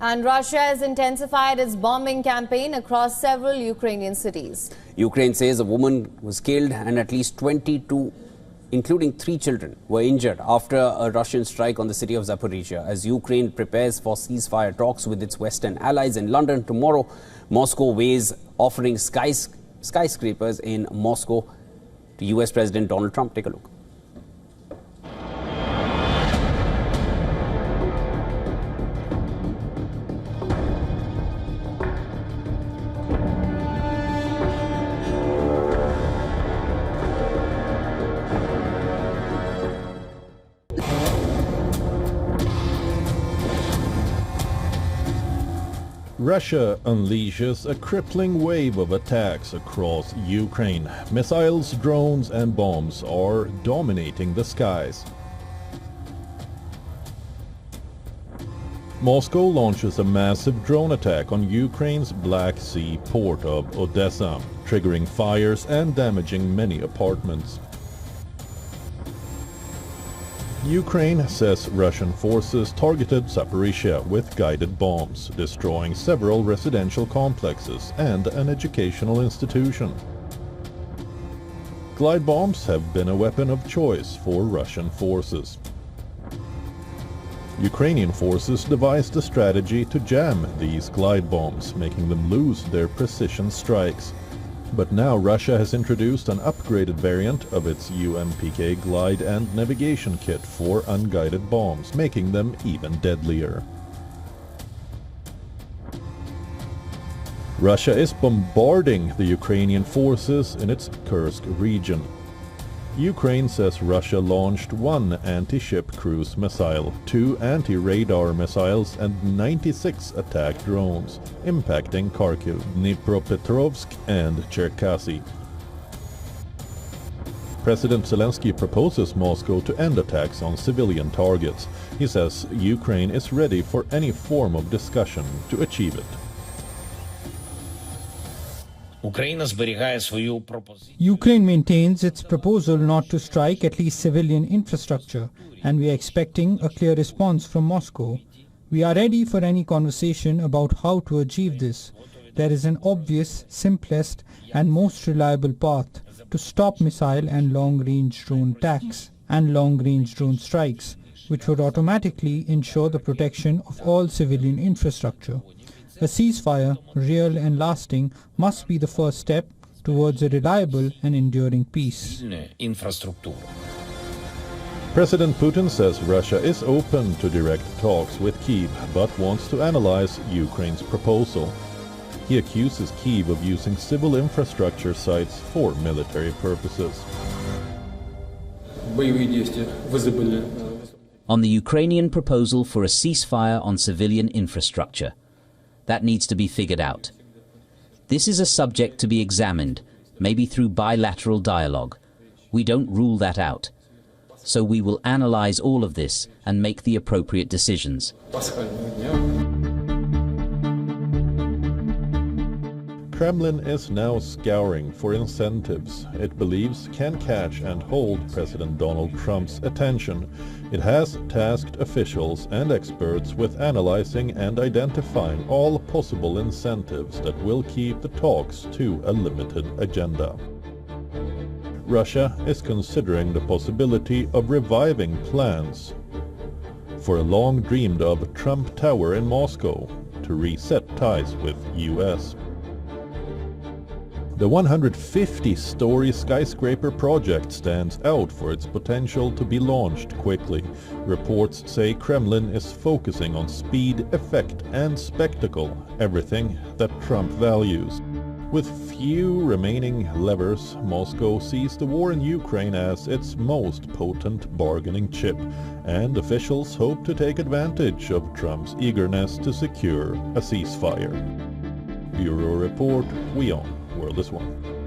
And Russia has intensified its bombing campaign across several Ukrainian cities. Ukraine says a woman was killed and at least 22, including 3 children, were injured after a Russian strike on the city of Zaporizhia. As Ukraine prepares for ceasefire talks with its Western allies in London tomorrow, Moscow weighs offering skyscrapers in Moscow to US President Donald Trump. Take a look. Russia unleashes a crippling wave of attacks across Ukraine. Missiles, drones and bombs are dominating the skies. Moscow launches a massive drone attack on Ukraine's Black Sea port of Odessa, triggering fires and damaging many apartments. Ukraine says Russian forces targeted Zaporizhia with guided bombs, destroying several residential complexes and an educational institution. Glide bombs have been a weapon of choice for Russian forces. Ukrainian forces devised a strategy to jam these glide bombs, making them lose their precision strikes. But now Russia has introduced an upgraded variant of its UMPK glide and navigation kit for unguided bombs, making them even deadlier. Russia is bombarding the Ukrainian forces in its Kursk region. Ukraine says Russia launched 1 anti-ship cruise missile, 2 anti-radar missiles and 96 attack drones, impacting Kharkiv, Dnipropetrovsk and Cherkasy. President Zelensky proposes Moscow to end attacks on civilian targets. He says Ukraine is ready for any form of discussion to achieve it. Ukraine maintains its proposal not to strike at least civilian infrastructure, and we are expecting a clear response from Moscow. We are ready for any conversation about how to achieve this. There is an obvious, simplest and most reliable path to stop missile and long-range drone attacks and long-range drone strikes, which would automatically ensure the protection of all civilian infrastructure. A ceasefire, real and lasting, must be the first step towards a reliable and enduring peace. President Putin says Russia is open to direct talks with Kyiv, but wants to analyze Ukraine's proposal. He accuses Kyiv of using civil infrastructure sites for military purposes. On the Ukrainian proposal for a ceasefire on civilian infrastructure. That needs to be figured out. This is a subject to be examined, maybe through bilateral dialogue. We don't rule that out. So we will analyze all of this and make the appropriate decisions. Kremlin is now scouring for incentives it believes can catch and hold President Donald Trump's attention. It has tasked officials and experts with analyzing and identifying all possible incentives that will keep the talks to a limited agenda. Russia is considering the possibility of reviving plans for a long dreamed of Trump Tower in Moscow to reset ties with US. The 150-story skyscraper project stands out for its potential to be launched quickly. Reports say Kremlin is focusing on speed, effect and spectacle, everything that Trump values. With few remaining levers, Moscow sees the war in Ukraine as its most potent bargaining chip, and officials hope to take advantage of Trump's eagerness to secure a ceasefire. Bureau Report, WION The World is One.